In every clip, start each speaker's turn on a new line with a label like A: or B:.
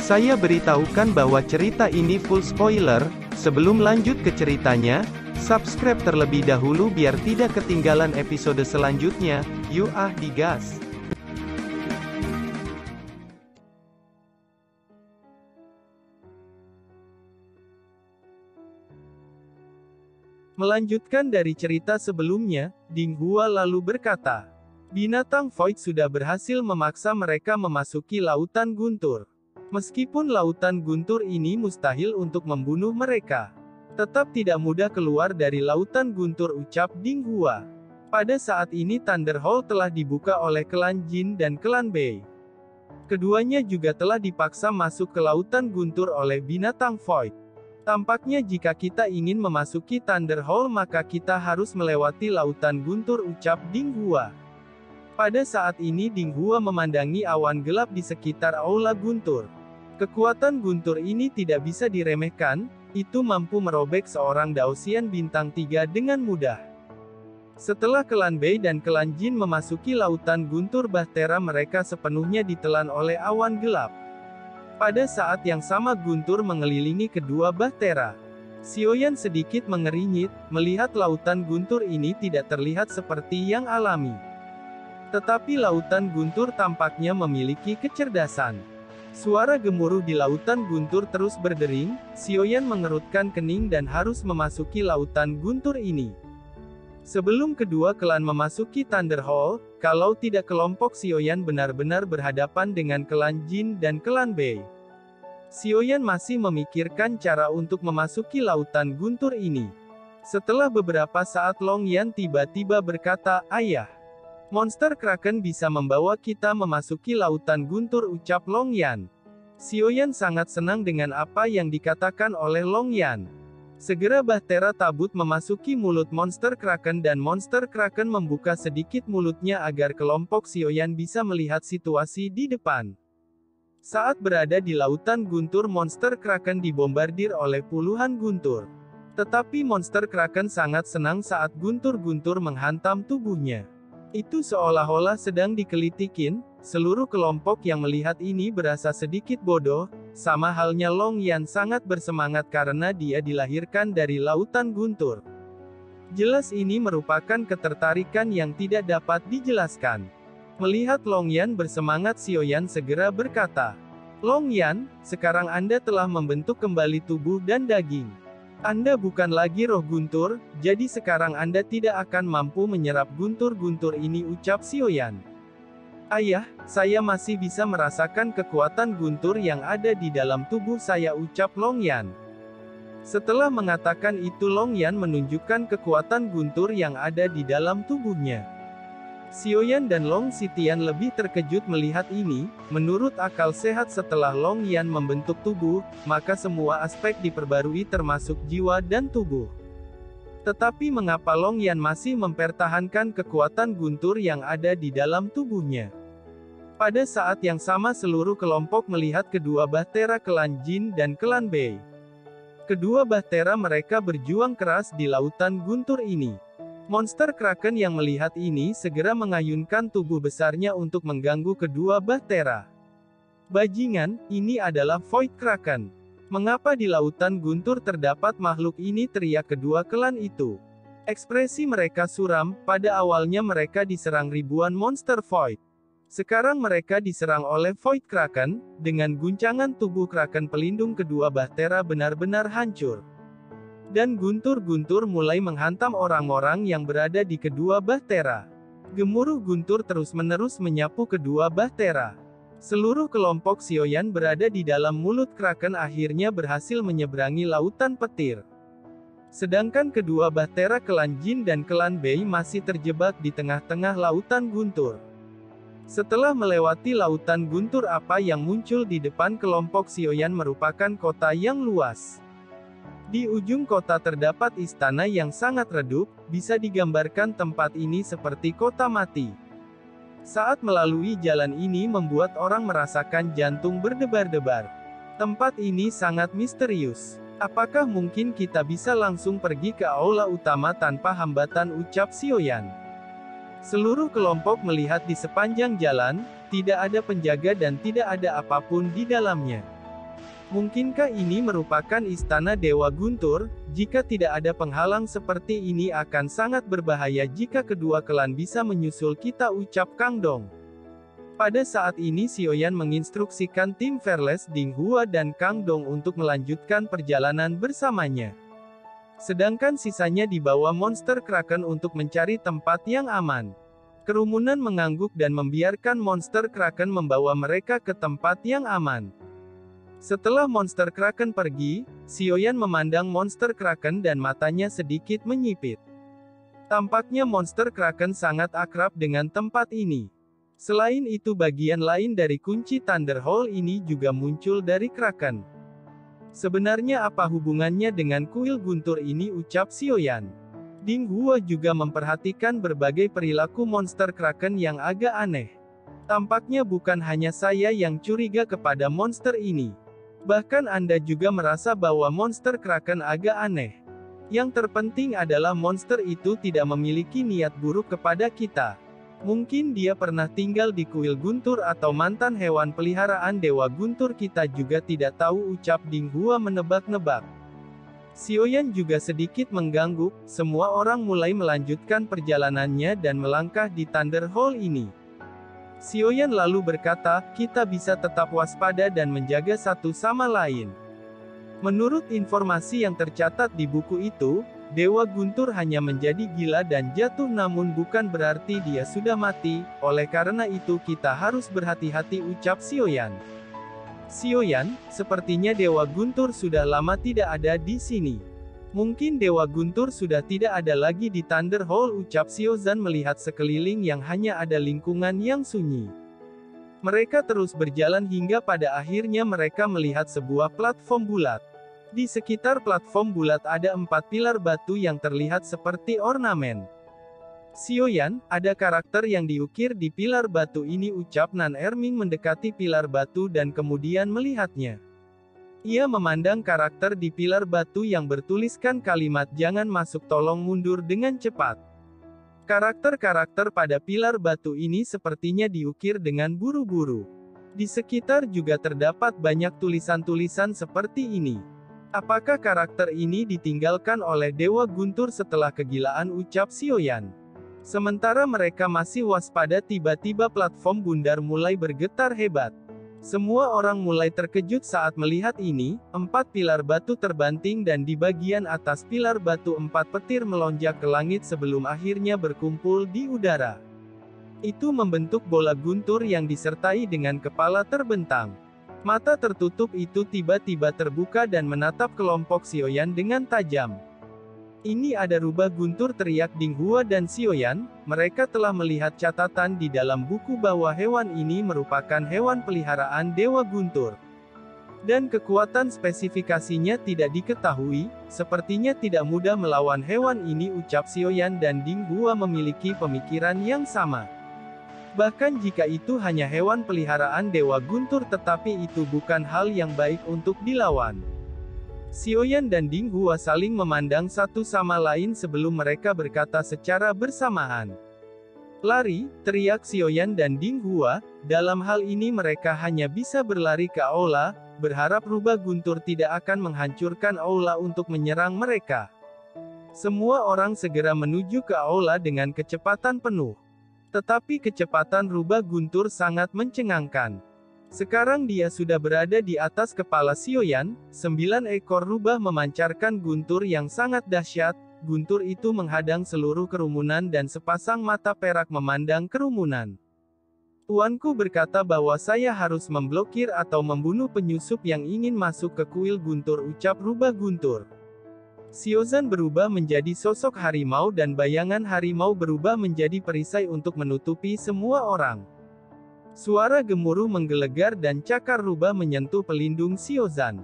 A: Saya beritahukan bahwa cerita ini full spoiler. Sebelum lanjut ke ceritanya, subscribe terlebih dahulu biar tidak ketinggalan episode selanjutnya. Yuk digas! Melanjutkan dari cerita sebelumnya, Ding Hua lalu berkata, binatang void sudah berhasil memaksa mereka memasuki lautan guntur. Meskipun lautan guntur ini mustahil untuk membunuh mereka, tetap tidak mudah keluar dari lautan guntur, ucap Ding Hua. Pada saat ini Thunder Hall telah dibuka oleh klan Jin dan klan Bei. Keduanya juga telah dipaksa masuk ke lautan guntur oleh binatang void. Tampaknya jika kita ingin memasuki Thunder Hall maka kita harus melewati lautan guntur, ucap Ding Hua. Pada saat ini Ding Hua memandangi awan gelap di sekitar aula guntur. Kekuatan guntur ini tidak bisa diremehkan, itu mampu merobek seorang Daosian bintang 3 dengan mudah. Setelah klan Bei dan klan Jin memasuki lautan guntur bahtera, mereka sepenuhnya ditelan oleh awan gelap. Pada saat yang sama guntur mengelilingi kedua bahtera. Xiaoyan sedikit mengernyit, melihat lautan guntur ini tidak terlihat seperti yang alami. Tetapi lautan guntur tampaknya memiliki kecerdasan. Suara gemuruh di lautan guntur terus berdering, Xiaoyan mengerutkan kening dan harus memasuki lautan guntur ini. Sebelum kedua klan memasuki Thunder Hall, kalau tidak kelompok Xiaoyan benar-benar berhadapan dengan klan Jin dan klan Bei. Xiaoyan masih memikirkan cara untuk memasuki lautan guntur ini. Setelah beberapa saat Long Yan tiba-tiba berkata, ayah, monster Kraken bisa membawa kita memasuki lautan guntur, ucap Long Yan. Xiaoyan sangat senang dengan apa yang dikatakan oleh Long Yan. Segera bahtera tabut memasuki mulut monster Kraken dan monster Kraken membuka sedikit mulutnya agar kelompok Xiaoyan bisa melihat situasi di depan. Saat berada di lautan guntur, monster Kraken dibombardir oleh puluhan guntur. Tetapi monster Kraken sangat senang saat guntur-guntur menghantam tubuhnya. Itu seolah-olah sedang dikelitikin. Seluruh kelompok yang melihat ini berasa sedikit bodoh, sama halnya Long Yan sangat bersemangat karena dia dilahirkan dari lautan guntur. Jelas ini merupakan ketertarikan yang tidak dapat dijelaskan. Melihat Long Yan bersemangat, Xiaoyan segera berkata, Long Yan, sekarang Anda telah membentuk kembali tubuh dan daging. Anda bukan lagi roh guntur, jadi sekarang Anda tidak akan mampu menyerap guntur-guntur ini, ucap Xiaoyan. Ayah, saya masih bisa merasakan kekuatan guntur yang ada di dalam tubuh saya, ucap Long Yan. Setelah mengatakan itu Long Yan menunjukkan kekuatan guntur yang ada di dalam tubuhnya. Xiaoyan dan Long Xitian lebih terkejut melihat ini. Menurut akal sehat setelah Long Yan membentuk tubuh, maka semua aspek diperbarui termasuk jiwa dan tubuh. Tetapi mengapa Long Yan masih mempertahankan kekuatan guntur yang ada di dalam tubuhnya? Pada saat yang sama seluruh kelompok melihat kedua bahtera klan Jin dan klan Bei. Kedua bahtera mereka berjuang keras di lautan guntur ini. Monster Kraken yang melihat ini segera mengayunkan tubuh besarnya untuk mengganggu kedua bahtera. Bajingan, ini adalah Void Kraken. Mengapa di lautan guntur terdapat makhluk ini, teriak kedua klan itu. Ekspresi mereka suram. Pada awalnya mereka diserang ribuan monster Void. Sekarang mereka diserang oleh Void Kraken. Dengan guncangan tubuh Kraken pelindung kedua bahtera benar-benar hancur. Dan guntur-guntur mulai menghantam orang-orang yang berada di kedua bahtera. Gemuruh guntur terus-menerus menyapu kedua bahtera. Seluruh kelompok Xiaoyan berada di dalam mulut Kraken akhirnya berhasil menyeberangi lautan petir. Sedangkan kedua bahtera klan Jin dan klan Bei masih terjebak di tengah-tengah lautan guntur. Setelah melewati lautan guntur, apa yang muncul di depan kelompok Xiaoyan merupakan kota yang luas. Di ujung kota terdapat istana yang sangat redup, bisa digambarkan tempat ini seperti kota mati. Saat melalui jalan ini membuat orang merasakan jantung berdebar-debar. Tempat ini sangat misterius. Apakah mungkin kita bisa langsung pergi ke aula utama tanpa hambatan, ucap Xiaoyan. Seluruh kelompok melihat di sepanjang jalan, tidak ada penjaga dan tidak ada apapun di dalamnya. Mungkinkah ini merupakan istana Dewa Guntur? Jika tidak ada penghalang seperti ini akan sangat berbahaya jika kedua klan bisa menyusul kita, ucap Kang Dong. Pada saat ini Xiaoyan menginstruksikan tim Fearless Dinghua dan Kang Dong untuk melanjutkan perjalanan bersamanya. Sedangkan sisanya dibawa Monster Kraken untuk mencari tempat yang aman. Kerumunan mengangguk dan membiarkan Monster Kraken membawa mereka ke tempat yang aman. Setelah Monster Kraken pergi, Xiaoyan memandang Monster Kraken dan matanya sedikit menyipit. Tampaknya Monster Kraken sangat akrab dengan tempat ini. Selain itu bagian lain dari kunci Thunder Hall ini juga muncul dari Kraken. Sebenarnya apa hubungannya dengan kuil guntur ini, ucap Xiaoyan. Dinghua juga memperhatikan berbagai perilaku Monster Kraken yang agak aneh. Tampaknya bukan hanya saya yang curiga kepada monster ini. Bahkan Anda juga merasa bahwa Monster Kraken agak aneh. Yang terpenting adalah monster itu tidak memiliki niat buruk kepada kita. Mungkin dia pernah tinggal di kuil guntur atau mantan hewan peliharaan Dewa Guntur, kita juga tidak tahu, ucap Dinghua menebak-nebak. Xiaoyan juga sedikit mengganggu. Semua orang mulai melanjutkan perjalanannya dan melangkah di Thunder Hall ini. Xiaoyan lalu berkata, kita bisa tetap waspada dan menjaga satu sama lain. Menurut informasi yang tercatat di buku itu, Dewa Guntur hanya menjadi gila dan jatuh, namun bukan berarti dia sudah mati, oleh karena itu kita harus berhati-hati, ucap Xiaoyan. Xiaoyan, sepertinya Dewa Guntur sudah lama tidak ada di sini. Mungkin Dewa Guntur sudah tidak ada lagi di Thunder Hall, ucap Xiaozan melihat sekeliling yang hanya ada lingkungan yang sunyi. Mereka terus berjalan hingga pada akhirnya mereka melihat sebuah platform bulat. Di sekitar platform bulat ada 4 pilar batu yang terlihat seperti ornamen. Xiaoyan, ada karakter yang diukir di pilar batu ini, ucap Nan Erming mendekati pilar batu dan kemudian melihatnya. Ia memandang karakter di pilar batu yang bertuliskan kalimat jangan masuk, tolong mundur dengan cepat. Karakter-karakter pada pilar batu ini sepertinya diukir dengan buru-buru. Di sekitar juga terdapat banyak tulisan-tulisan seperti ini. Apakah karakter ini ditinggalkan oleh Dewa Guntur setelah kegilaan, ucap Xiaoyan. Sementara mereka masih waspada, tiba-tiba platform bundar mulai bergetar hebat. Semua orang mulai terkejut saat melihat ini. 4 pilar batu terbanting dan di bagian atas pilar batu 4 petir melonjak ke langit sebelum akhirnya berkumpul di udara. Itu membentuk bola guntur yang disertai dengan kepala terbentang. Mata tertutup itu tiba-tiba terbuka dan menatap kelompok Xiaoyan dengan tajam. Ini ada rubah guntur, teriak Dinghua dan Xiaoyan. Mereka telah melihat catatan di dalam buku bahwa hewan ini merupakan hewan peliharaan Dewa Guntur. Dan kekuatan spesifikasinya tidak diketahui, sepertinya tidak mudah melawan hewan ini, ucap Xiaoyan dan Dinghua memiliki pemikiran yang sama. Bahkan jika itu hanya hewan peliharaan Dewa Guntur, tetapi itu bukan hal yang baik untuk dilawan. Xiaoyan dan Dinghua saling memandang satu sama lain sebelum mereka berkata secara bersamaan. Lari, teriak Xiaoyan dan Dinghua. Dalam hal ini mereka hanya bisa berlari ke aula, berharap rubah guntur tidak akan menghancurkan aula untuk menyerang mereka. Semua orang segera menuju ke aula dengan kecepatan penuh. Tetapi kecepatan rubah guntur sangat mencengangkan. Sekarang dia sudah berada di atas kepala Xiaoyan. 9 ekor rubah memancarkan guntur yang sangat dahsyat. Guntur itu menghadang seluruh kerumunan dan sepasang mata perak memandang kerumunan. Tuanku berkata bahwa saya harus memblokir atau membunuh penyusup yang ingin masuk ke kuil guntur, ucap rubah guntur. Xiaozan berubah menjadi sosok harimau dan bayangan harimau berubah menjadi perisai untuk menutupi semua orang. Suara gemuruh menggelegar dan cakar rubah menyentuh pelindung Xiaozan.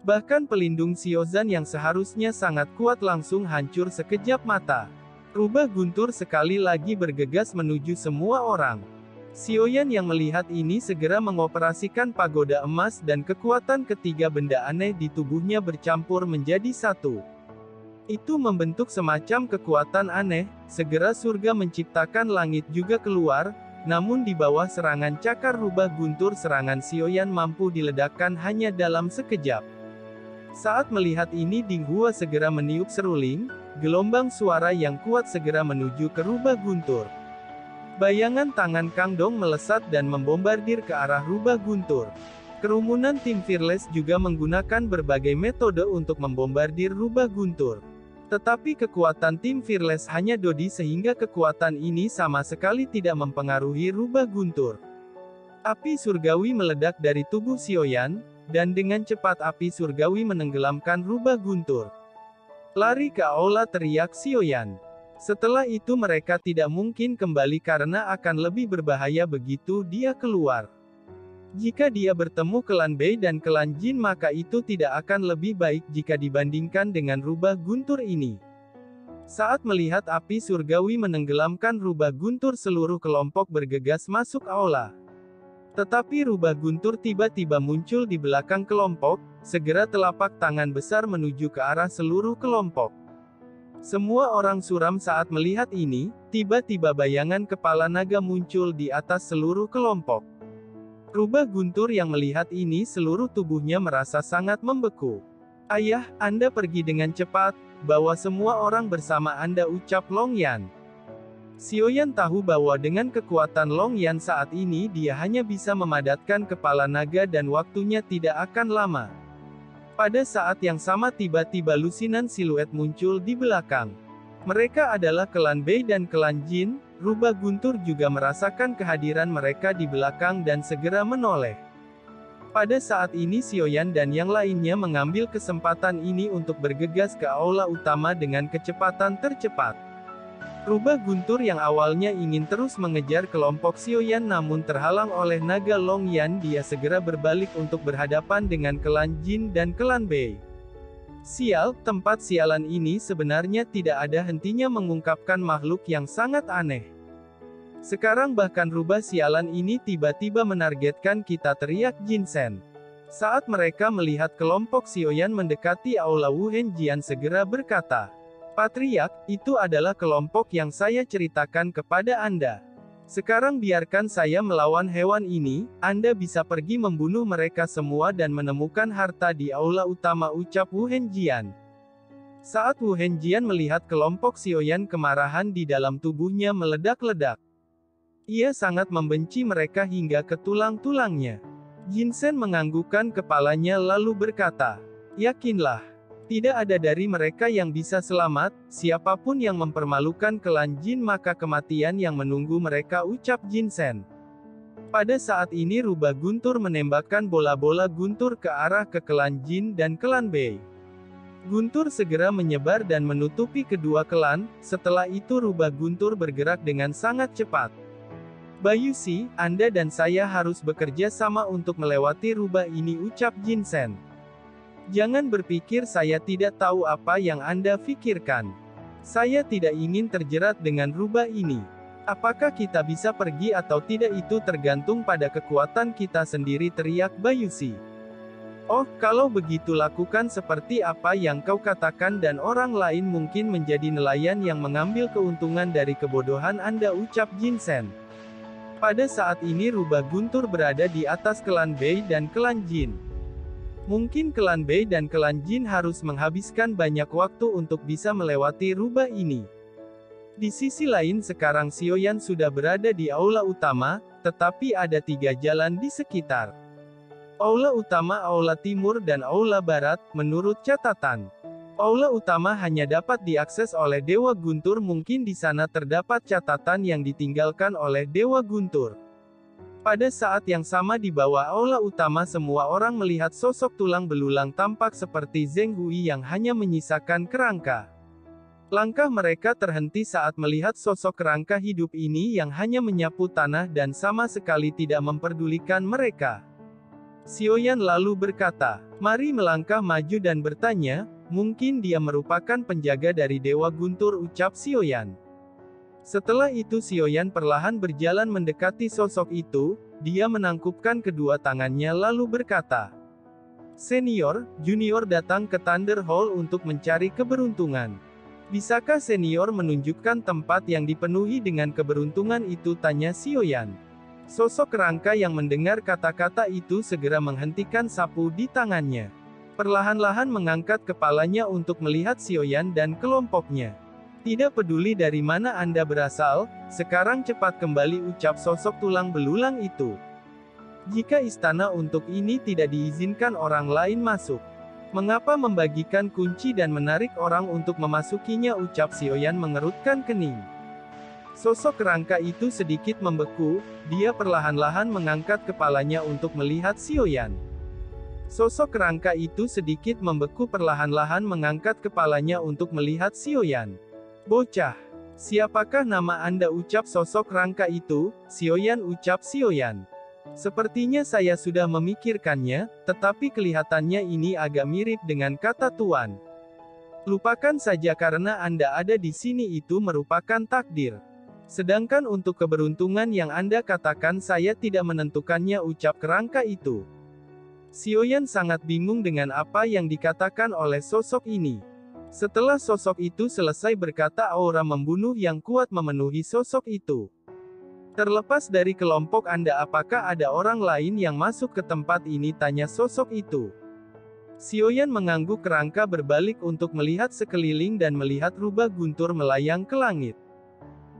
A: Bahkan pelindung Xiaozan yang seharusnya sangat kuat langsung hancur sekejap mata. Rubah guntur sekali lagi bergegas menuju semua orang. Xiaoyan yang melihat ini segera mengoperasikan pagoda emas dan kekuatan ketiga benda aneh di tubuhnya bercampur menjadi satu. Itu membentuk semacam kekuatan aneh. Segera surga menciptakan langit juga keluar. Namun di bawah serangan cakar rubah guntur serangan Xiaoyan mampu diledakkan hanya dalam sekejap. Saat melihat ini Ding Hua segera meniup seruling, gelombang suara yang kuat segera menuju ke rubah guntur. Bayangan tangan Kang Dong melesat dan membombardir ke arah rubah guntur. Kerumunan tim Fearless juga menggunakan berbagai metode untuk membombardir rubah guntur. Tetapi kekuatan tim Fearless hanya dodi sehingga kekuatan ini sama sekali tidak mempengaruhi rubah guntur. Api surgawi meledak dari tubuh Xiaoyan, dan dengan cepat api surgawi menenggelamkan rubah guntur. Lari ke aula, teriak Xiaoyan. Setelah itu mereka tidak mungkin kembali karena akan lebih berbahaya begitu dia keluar. Jika dia bertemu klan Bei dan klan Jin maka itu tidak akan lebih baik jika dibandingkan dengan rubah guntur ini. Saat melihat api surgawi menenggelamkan rubah guntur seluruh kelompok bergegas masuk aula. Tetapi rubah guntur tiba-tiba muncul di belakang kelompok, segera telapak tangan besar menuju ke arah seluruh kelompok. Semua orang suram saat melihat ini, tiba-tiba bayangan kepala naga muncul di atas seluruh kelompok. Rubah guntur yang melihat ini seluruh tubuhnya merasa sangat membeku. Ayah, Anda pergi dengan cepat, bawa semua orang bersama Anda, ucap Long Yan. Xiaoyan tahu bahwa dengan kekuatan Long Yan saat ini dia hanya bisa memadatkan kepala naga dan waktunya tidak akan lama. Pada saat yang sama tiba-tiba lusinan siluet muncul di belakang. Mereka adalah klan Bei dan klan Jin. Rubah guntur juga merasakan kehadiran mereka di belakang dan segera menoleh. Pada saat ini Xiaoyan dan yang lainnya mengambil kesempatan ini untuk bergegas ke aula utama dengan kecepatan tercepat. Rubah guntur yang awalnya ingin terus mengejar kelompok Xiaoyan namun terhalang oleh naga Long Yan, dia segera berbalik untuk berhadapan dengan klan Jin dan klan Bei. Sial, tempat sialan ini sebenarnya tidak ada hentinya mengungkapkan makhluk yang sangat aneh. Sekarang bahkan rubah sialan ini tiba-tiba menargetkan kita, teriak Jin Shen. Saat mereka melihat kelompok Xiaoyan mendekati aula, Wu Henjian segera berkata, Patriark, itu adalah kelompok yang saya ceritakan kepada Anda. Sekarang biarkan saya melawan hewan ini, Anda bisa pergi membunuh mereka semua dan menemukan harta di aula utama, ucap Wu Henjian. Saat Wu Henjian melihat kelompok Xiaoyan, kemarahan di dalam tubuhnya meledak-ledak. Ia sangat membenci mereka hingga ke tulang-tulangnya. Jin Shen menganggukkan kepalanya lalu berkata, yakinlah. Tidak ada dari mereka yang bisa selamat, siapapun yang mempermalukan klan Jin maka kematian yang menunggu mereka, ucap Jin Shen. Pada saat ini rubah guntur menembakkan bola-bola guntur ke arah ke klan Jin dan klan Bei. Guntur segera menyebar dan menutupi kedua klan, setelah itu rubah guntur bergerak dengan sangat cepat. Bayushi, Anda dan saya harus bekerja sama untuk melewati rubah ini, ucap Jin Shen. Jangan berpikir saya tidak tahu apa yang Anda pikirkan. Saya tidak ingin terjerat dengan rubah ini. Apakah kita bisa pergi atau tidak itu tergantung pada kekuatan kita sendiri, teriak Bayushi. Oh, kalau begitu lakukan seperti apa yang kau katakan dan orang lain mungkin menjadi nelayan yang mengambil keuntungan dari kebodohan Anda, ucap Jin Shen. Pada saat ini rubah guntur berada di atas klan Bei dan klan Jin. Mungkin klan Bei dan klan Jin harus menghabiskan banyak waktu untuk bisa melewati rubah ini. Di sisi lain sekarang Xiaoyan sudah berada di aula utama, tetapi ada 3 jalan di sekitar. Aula utama, aula timur dan aula barat, menurut catatan. Aula utama hanya dapat diakses oleh Dewa Guntur, mungkin di sana terdapat catatan yang ditinggalkan oleh Dewa Guntur. Pada saat yang sama di bawah aula utama semua orang melihat sosok tulang belulang tampak seperti Zheng Hui yang hanya menyisakan kerangka. Langkah mereka terhenti saat melihat sosok kerangka hidup ini yang hanya menyapu tanah dan sama sekali tidak memperdulikan mereka. Xiaoyan lalu berkata, mari melangkah maju dan bertanya, mungkin dia merupakan penjaga dari Dewa Guntur, ucap Xiaoyan. Setelah itu Xiaoyan perlahan berjalan mendekati sosok itu, dia menangkupkan kedua tangannya lalu berkata, Senior, Junior datang ke Thunder Hall untuk mencari keberuntungan. Bisakah senior menunjukkan tempat yang dipenuhi dengan keberuntungan itu? Tanya Xiaoyan. Sosok kerangka yang mendengar kata-kata itu segera menghentikan sapu di tangannya. Perlahan-lahan mengangkat kepalanya untuk melihat Xiaoyan dan kelompoknya. Tidak peduli dari mana Anda berasal, sekarang cepat kembali, ucap sosok tulang belulang itu. Jika istana untuk ini tidak diizinkan orang lain masuk, mengapa membagikan kunci dan menarik orang untuk memasukinya, ucap Xiaoyan mengerutkan kening. Sosok kerangka itu sedikit membeku, dia perlahan-lahan mengangkat kepalanya untuk melihat Xiaoyan. Sosok kerangka itu sedikit membeku perlahan-lahan mengangkat kepalanya untuk melihat Xiaoyan. Bocah, siapakah nama Anda, ucap sosok kerangka itu? Xiaoyan, ucap Xiaoyan. Sepertinya saya sudah memikirkannya, tetapi kelihatannya ini agak mirip dengan kata Tuan. Lupakan saja karena Anda ada di sini itu merupakan takdir. Sedangkan untuk keberuntungan yang Anda katakan saya tidak menentukannya, ucap kerangka itu. Xiaoyan sangat bingung dengan apa yang dikatakan oleh sosok ini. Setelah sosok itu selesai berkata, aura membunuh yang kuat memenuhi sosok itu. Terlepas dari kelompok Anda, apakah ada orang lain yang masuk ke tempat ini? Tanya sosok itu. Xiaoyan mengangguk, kerangka berbalik untuk melihat sekeliling dan melihat rubah guntur melayang ke langit.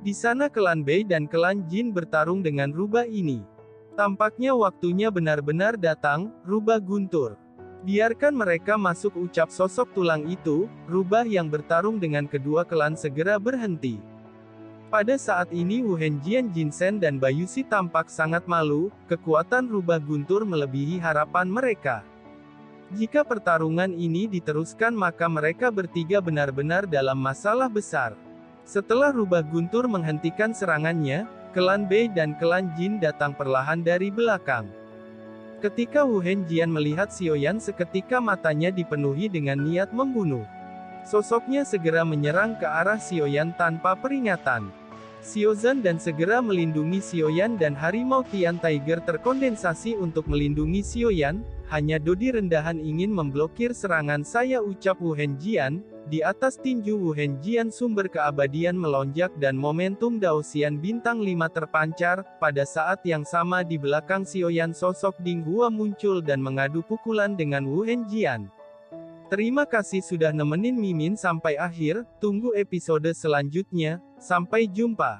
A: Di sana klan Bei dan klan Jin bertarung dengan rubah ini. Tampaknya waktunya benar-benar datang, rubah guntur. Biarkan mereka masuk, ucap sosok tulang itu. Rubah yang bertarung dengan kedua klan segera berhenti. Pada saat ini Wu Henjian, Jinsen dan Bayushi tampak sangat malu, kekuatan rubah guntur melebihi harapan mereka. Jika pertarungan ini diteruskan maka mereka bertiga benar-benar dalam masalah besar. Setelah rubah guntur menghentikan serangannya, klan Bei dan klan Jin datang perlahan dari belakang. Ketika Wu Henjian melihat Xiaoyan, seketika matanya dipenuhi dengan niat membunuh. Sosoknya segera menyerang ke arah Xiaoyan tanpa peringatan. Xiaozan dan segera melindungi Xiaoyan dan Harimau Tian Tiger terkondensasi untuk melindungi Xiaoyan. Hanya Dodi rendahan ingin memblokir serangan saya, ucap Wu Henjian. Di atas tinju Wu Henjian sumber keabadian melonjak dan momentum Daosian bintang 5 terpancar. Pada saat yang sama di belakang Xiaoyan sosok Ding Hua muncul dan mengadu pukulan dengan Wu Henjian. Terima kasih sudah nemenin Mimin sampai akhir, tunggu episode selanjutnya, sampai jumpa.